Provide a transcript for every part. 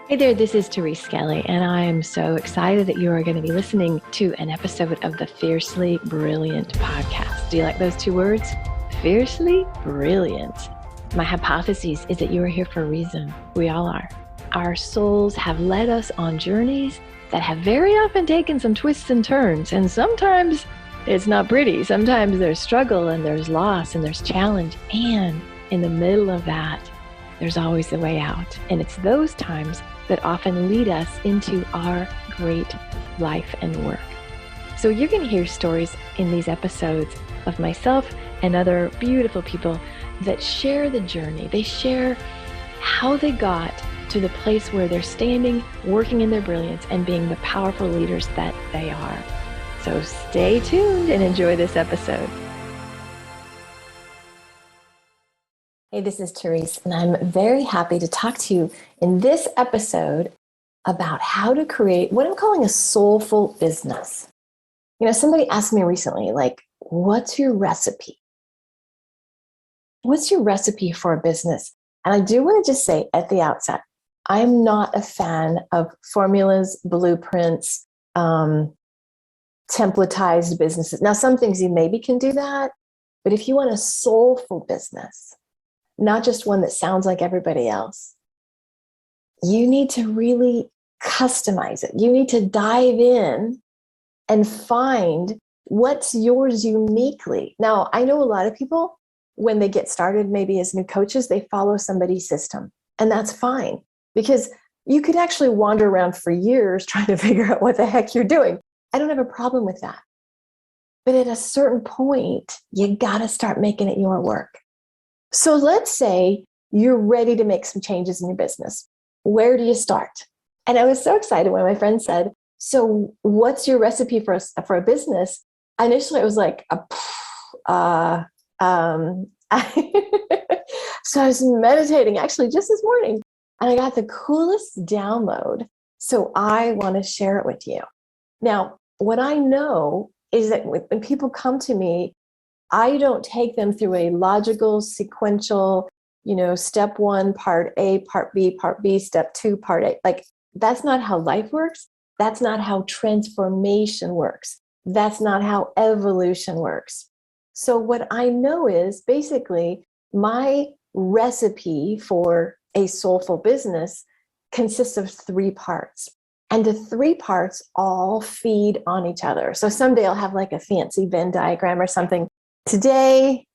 Hey there, this is Therese Skelly, and I am so excited that you are going to be listening to an episode of the Fiercely Brilliant podcast. Do you like those two words? Fiercely Brilliant. My hypothesis is that you are here for a reason. We all are. Our souls have led us on journeys that have very often taken some twists and turns, and sometimes it's not pretty. Sometimes there's struggle and there's loss and there's challenge, and in the middle of that, there's always a way out. And it's those times that often lead us into our great life and work. So you're going to hear stories in these episodes of myself and other beautiful people that share the journey. They share how they got to the place where they're standing, working in their brilliance, and being the powerful leaders that they are. So stay tuned and enjoy this episode. Hey, this is Therese, and I'm very happy to talk to you in this episode about how to create what I'm calling a soulful business. You know, somebody asked me recently, like, what's your recipe? What's your recipe for a business? And I do want to just say at the outset, I'm not a fan of formulas, blueprints, templatized businesses. Now, some things you maybe can do that, but if you want a soulful business, not just one that sounds like everybody else, you need to really customize it. You need to dive in and find what's yours uniquely. Now, I know a lot of people, when they get started, maybe as new coaches, they follow somebody's system, and that's fine because you could actually wander around for years trying to figure out what the heck you're doing. I don't have a problem with that. But at a certain point, you got to start making it your work. So let's say you're ready to make some changes in your business. Where do you start? And I was so excited when my friend said, so what's your recipe for a business? Initially, I was like, so I was meditating actually just this morning, and I got the coolest download. So I want to share it with you. Now, what I know is that when people come to me, I don't take them through a logical, sequential, step one, part A, part B, step two, part A. Like, that's not how life works. That's not how transformation works. That's not how evolution works. So what I know is basically my recipe for a soulful business consists of 3 parts. And the 3 parts all feed on each other. So someday I'll have like a fancy Venn diagram or something. Today,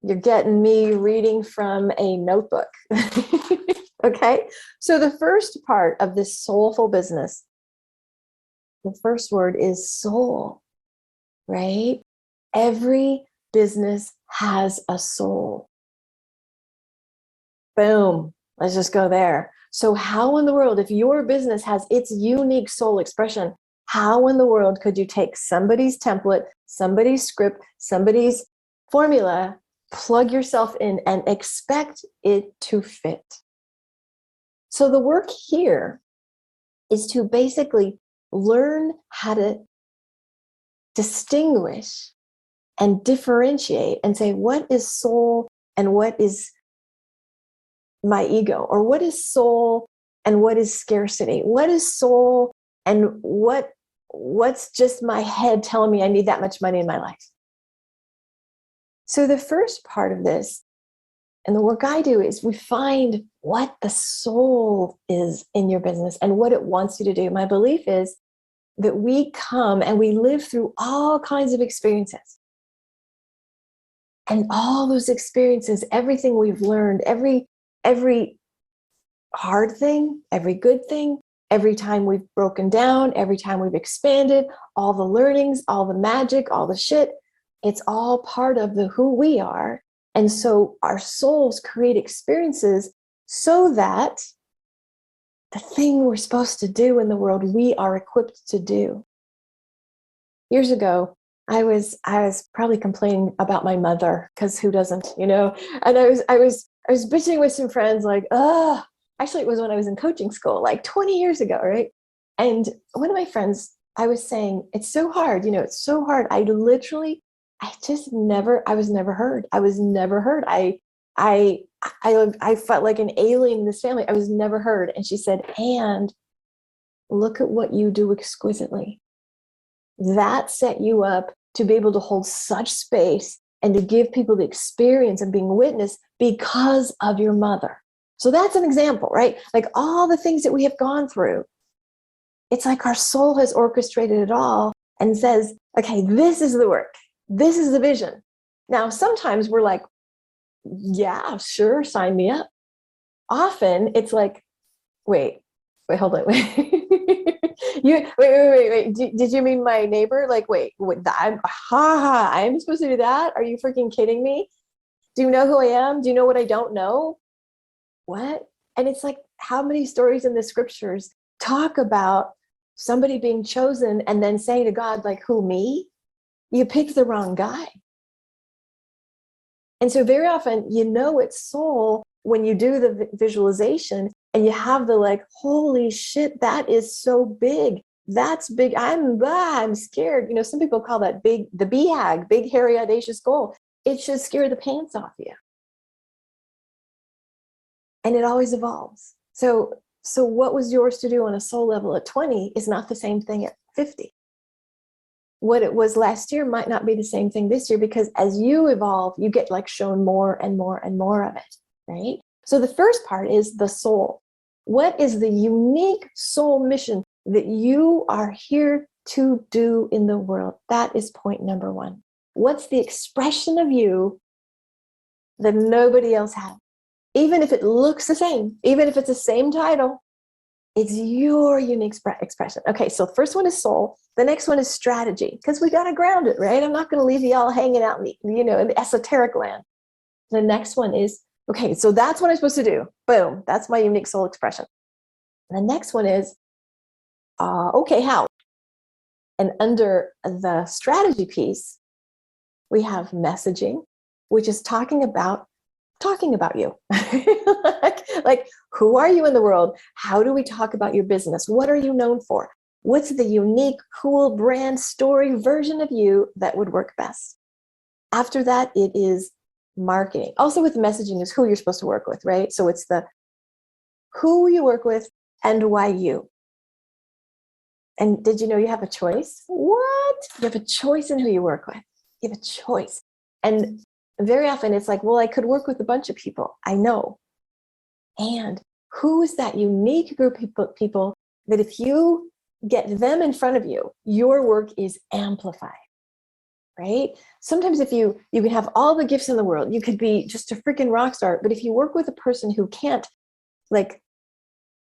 you're getting me reading from a notebook. Okay? So the first part of this soulful business, the first word is soul, right? Every business has a soul. Boom. Let's just go there. So how in the world, if your business has its unique soul expression, how in the world could you take somebody's template, somebody's script, somebody's formula, plug yourself in, and expect it to fit? So the work here is to basically learn how to distinguish and differentiate and say, what is soul and what is my ego? Or what is soul and what is scarcity? What is soul and what's just my head telling me I need that much money in my life? So the first part of this, and the work I do, is we find what the soul is in your business and what it wants you to do. My belief is that we come and we live through all kinds of experiences. And all those experiences, everything we've learned, every hard thing, every good thing, every time we've broken down, every time we've expanded, all the learnings, all the magic, all the shit, it's all part of the who we are. And so our souls create experiences so that the thing we're supposed to do in the world, we are equipped to do. Years ago, I was probably complaining about my mother, because who doesn't, And I was bitching with some friends, like, actually it was when I was in coaching school, like 20 years ago, right? And one of my friends, I was saying, it's so hard, it's so hard. I was never heard. I I felt like an alien in this family. I was never heard. And she said, and look at what you do exquisitely. That set you up to be able to hold such space and to give people the experience of being witnessed because of your mother. So that's an example, right? Like all the things that we have gone through, it's like our soul has orchestrated it all and says, okay, this is the work. This is the vision. Now, sometimes we're like, yeah, sure, sign me up. Often it's like, wait, hold on, wait. Wait. Did you mean my neighbor? Like, wait, I'm supposed to do that? Are you freaking kidding me? Do you know who I am? Do you know what I don't know? What? And it's like, how many stories in the scriptures talk about somebody being chosen and then saying to God, like, who, me? You picked the wrong guy. And so very often, it's soul when you do the visualization and you have the like, holy shit, that is so big. That's big. I'm scared. Some people call that the BHAG, big, hairy, audacious goal. It should scare the pants off you. And it always evolves. So what was yours to do on a soul level at 20 is not the same thing at 50. What it was last year might not be the same thing this year, because as you evolve, you get like shown more and more and more of it, right? So the first part is the soul. What is the unique soul mission that you are here to do in the world? That is point number one. What's the expression of you that nobody else has? Even if it looks the same, even if it's the same title, it's your unique expression. Okay, so the first one is soul. The next one is strategy, because we got to ground it, right? I'm not going to leave you all hanging out in the esoteric land. The next one is, okay, so that's what I'm supposed to do. Boom, that's my unique soul expression. And the next one is, okay, how? And under the strategy piece, we have messaging, which is talking about you. like, who are you in the world? How do we talk about your business? What are you known for? What's the unique, cool brand story version of you that would work best? After that, it is marketing. Also with messaging is who you're supposed to work with, right? So it's the who you work with and why you. And did you know you have a choice? What? You have a choice in who you work with. You have a choice. And very often it's like, well, I could work with a bunch of people. I know. And who is that unique group of people that if you get them in front of you, your work is amplified, right? Sometimes if you can have all the gifts in the world, you could be just a freaking rock star. But if you work with a person who can't like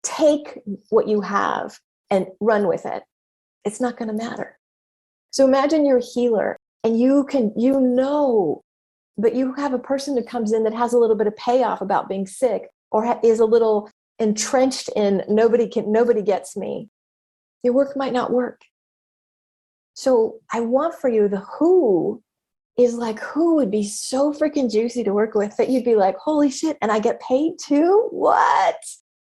take what you have and run with it, it's not going to matter. So imagine you're a healer and but you have a person who comes in that has a little bit of payoff about being sick or is a little entrenched in nobody gets me. Your work might not work. So I want for you, the who is like, who would be so freaking juicy to work with that you'd be like, holy shit, and I get paid too? What?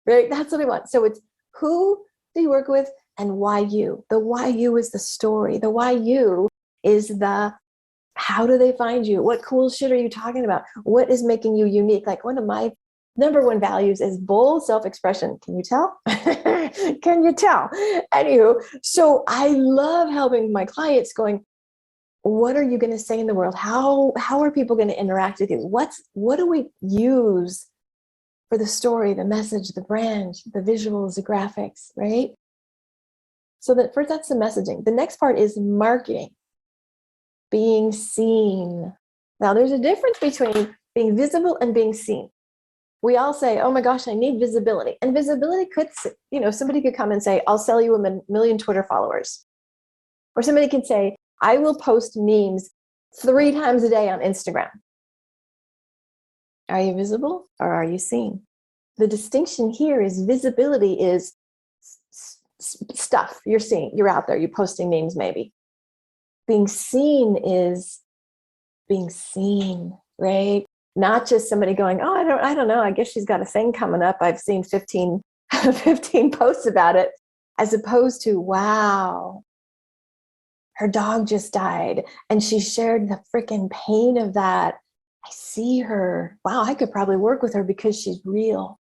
Right? That's what I want. So it's who do you work with and why you? The why you is the story. The why you is the how do they find you? What cool shit are you talking about? What is making you unique? Like one of my number one values is bold self-expression. Can you tell? Can you tell? Anywho, so I love helping my clients going, what are you going to say in the world? How are people going to interact with you? What do we use for the story, the message, the brand, the visuals, the graphics, right? So that first, that's the messaging. The next part is marketing. Being seen. Now, there's a difference between being visible and being seen. We all say, oh my gosh, I need visibility. And visibility could, somebody could come and say, I'll sell you a million Twitter followers. Or somebody can say, I will post memes 3 times a day on Instagram. Are you visible or are you seen? The distinction here is visibility is stuff you're seeing. You're out there, you're posting memes maybe. Being seen is being seen, right? Not just somebody going, oh, I don't know. I guess she's got a thing coming up. I've seen 15 posts about it, as opposed to, wow, her dog just died. And she shared the freaking pain of that. I see her. Wow, I could probably work with her because she's real.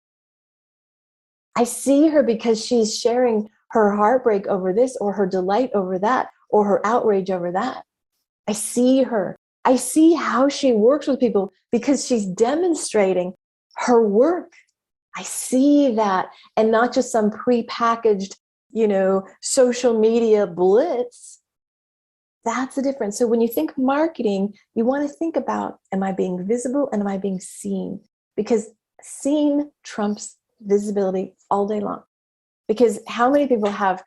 I see her because she's sharing her heartbreak over this, or her delight over that, or her outrage over that. I see her. I see how she works with people because she's demonstrating her work. I see that, and not just some prepackaged, social media blitz. That's the difference. So when you think marketing, you want to think about, am I being visible and am I being seen? Because seen trumps visibility all day long. Because how many people have,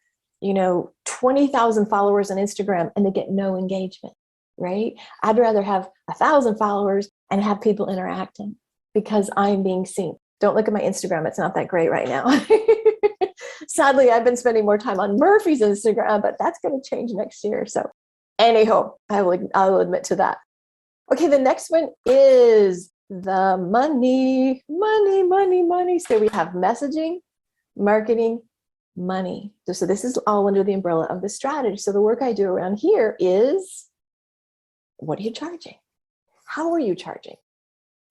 20,000 followers on Instagram and they get no engagement, right? I'd rather have 1,000 followers and have people interacting because I'm being seen. Don't look at my Instagram. It's not that great right now. Sadly, I've been spending more time on Murphy's Instagram, but that's going to change next year. So anyhow, I will admit to that. Okay, the next one is the money. So we have messaging, marketing, money. So this is all under the umbrella of the strategy. So the work I do around here is, what are you charging? How are you charging?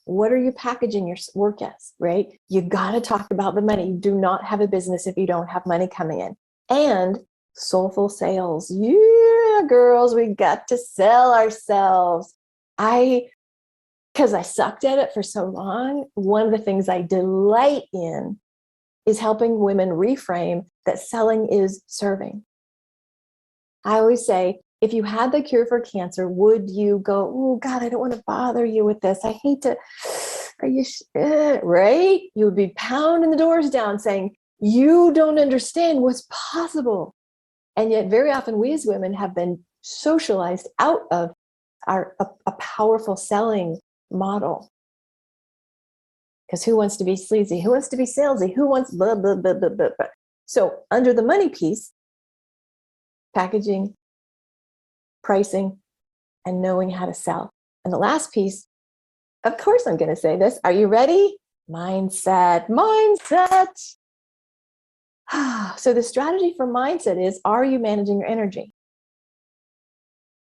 What are you packaging your work as, right? You got to talk about the money. You do not have a business if you don't have money coming in. And soulful sales. Yeah, girls, we got to sell ourselves. Because I sucked at it for so long, one of the things I delight in is helping women reframe that selling is serving. I always say, if you had the cure for cancer, would you go, oh God, I don't want to bother you with this. I hate to, are you, right? You would be pounding the doors down saying, you don't understand what's possible. And yet very often we as women have been socialized out of a powerful selling model. Because who wants to be sleazy? Who wants to be salesy? Who wants blah, blah, blah, blah, blah, blah. So under the money piece, packaging, pricing, and knowing how to sell. And the last piece, of course I'm going to say this. Are you ready? Mindset. So the strategy for mindset is, are you managing your energy?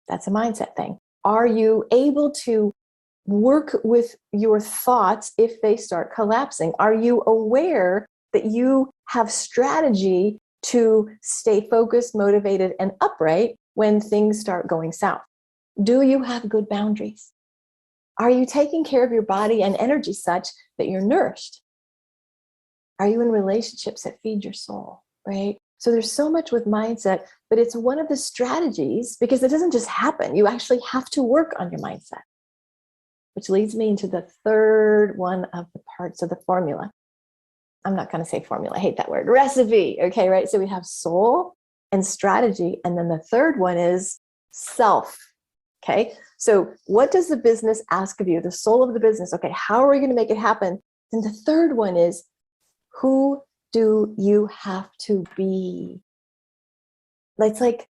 That's a mindset thing. Are you able to work with your thoughts if they start collapsing? Are you aware that you have strategy to stay focused, motivated, and upright when things start going south? Do you have good boundaries? Are you taking care of your body and energy such that you're nourished? Are you in relationships that feed your soul, right? So there's so much with mindset, but it's one of the strategies because it doesn't just happen. You actually have to work on your mindset, which leads me into the third one of the parts of the formula. I'm not going to say formula. I hate that word. Recipe. Okay, right? So we have soul and strategy. And then the third one is self. Okay, so what does the business ask of you? The soul of the business. Okay, how are we going to make it happen? And the third one is, who do you have to be? It's like,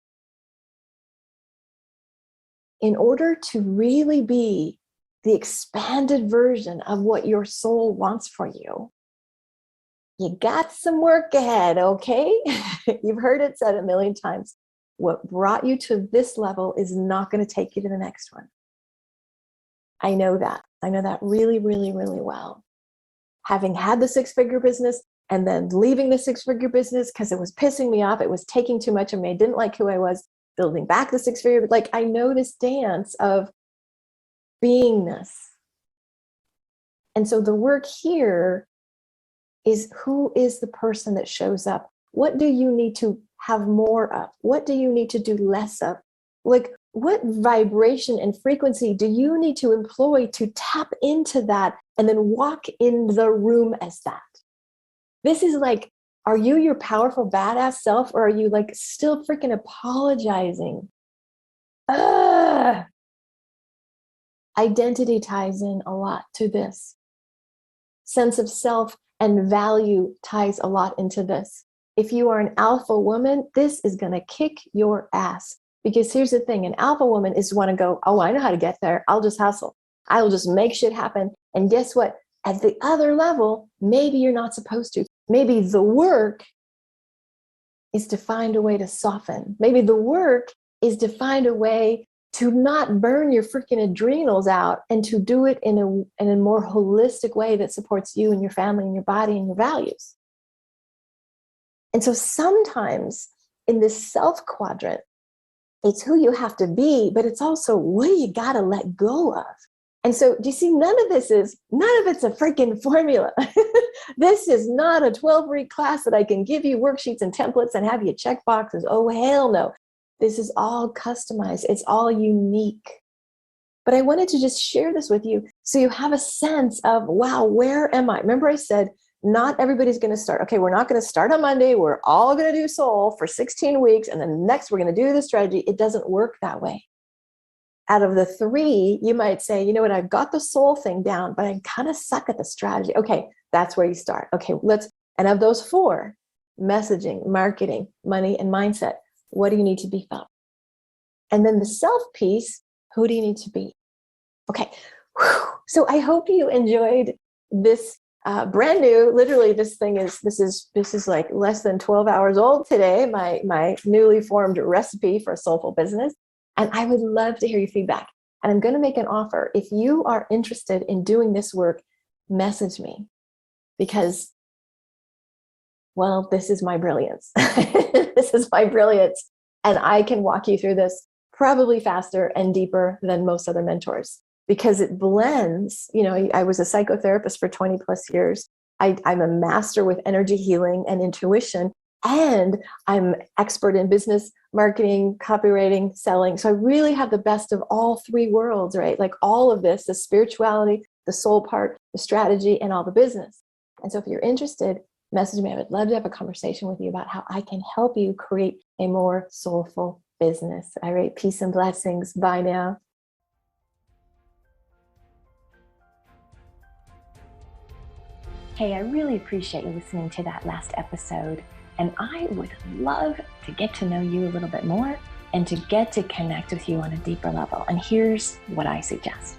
in order to really be the expanded version of what your soul wants for you, you got some work ahead, okay? You've heard it said a million times. What brought you to this level is not going to take you to the next one. I know that. I know that really, really, really well. Having had the six-figure business and then leaving the six-figure business because it was pissing me off, it was taking too much of me, I didn't like who I was, building back the six-figure, I know this dance of beingness. And so the work here is, who is the person that shows up? What do you need to have more of? What do you need to do less of? What vibration and frequency do you need to employ to tap into that and then walk in the room as that? This is are you your powerful badass self, or are you still freaking apologizing? Identity ties in a lot to this. Sense of self and value ties a lot into this. If you are an alpha woman, this is going to kick your ass. Because here's the thing, an alpha woman is want to go, oh, I know how to get there. I'll just hustle. I'll just make shit happen. And guess what? At the other level, maybe you're not supposed to. Maybe the work is to find a way to soften. Maybe the work is to find a way to not burn your freaking adrenals out and to do it in a more holistic way that supports you and your family and your body and your values. And so sometimes in this self quadrant, it's who you have to be, but it's also what do you got to let go of? And so do you see, none of it's a freaking formula. This is not a 12-week class that I can give you worksheets and templates and have you check boxes. Oh, hell no. This is all customized. It's all unique. But I wanted to just share this with you so you have a sense of, wow, where am I? Remember I said, not everybody's going to start. Okay, we're not going to start on Monday. We're all going to do soul for 16 weeks. And then next we're going to do the strategy. It doesn't work that way. Out of the 3, you might say, you know what, I've got the soul thing down, but I kind of suck at the strategy. Okay, that's where you start. Okay, and of those 4, messaging, marketing, money, and mindset, what do you need to beef up? And then the self piece, who do you need to be? Okay, so I hope you enjoyed this brand new, literally this is like less than 12 hours old today, my newly formed recipe for a soulful business. And I would love to hear your feedback. And I'm going to make an offer. If you are interested in doing this work, message me, because, well, this is my brilliance. This is my brilliance. And I can walk you through this probably faster and deeper than most other mentors, because it blends. You know, I was a psychotherapist for 20 plus years. I'm a master with energy healing and intuition. And I'm expert in business, marketing, copywriting, selling. So I really have the best of all 3 worlds, right? Like all of this, the spirituality, the soul part, the strategy, and all the business. And so if you're interested, message me. I would love to have a conversation with you about how I can help you create a more soulful business. All right, peace and blessings. Bye now. Hey, I really appreciate you listening to that last episode. And I would love to get to know you a little bit more and to get to connect with you on a deeper level. And here's what I suggest.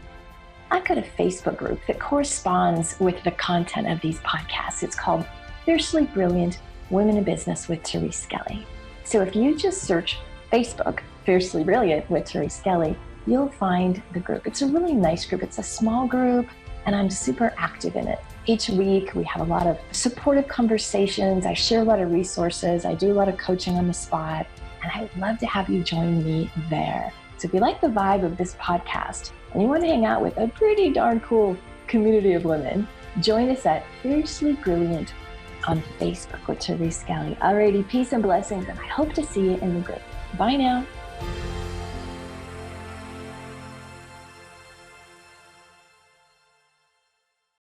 I've got a Facebook group that corresponds with the content of these podcasts. It's called Fiercely Brilliant Women in Business with Therese Skelly. So if you just search Facebook, Fiercely Brilliant with Therese Skelly, you'll find the group. It's a really nice group. It's a small group, and I'm super active in it. Each week, we have a lot of supportive conversations. I share a lot of resources. I do a lot of coaching on the spot, and I would love to have you join me there. So if you like the vibe of this podcast and you want to hang out with a pretty darn cool community of women, join us at Fiercely Brilliant on Facebook with Therese Skelly. Alrighty, peace and blessings, and I hope to see you in the group. Bye now.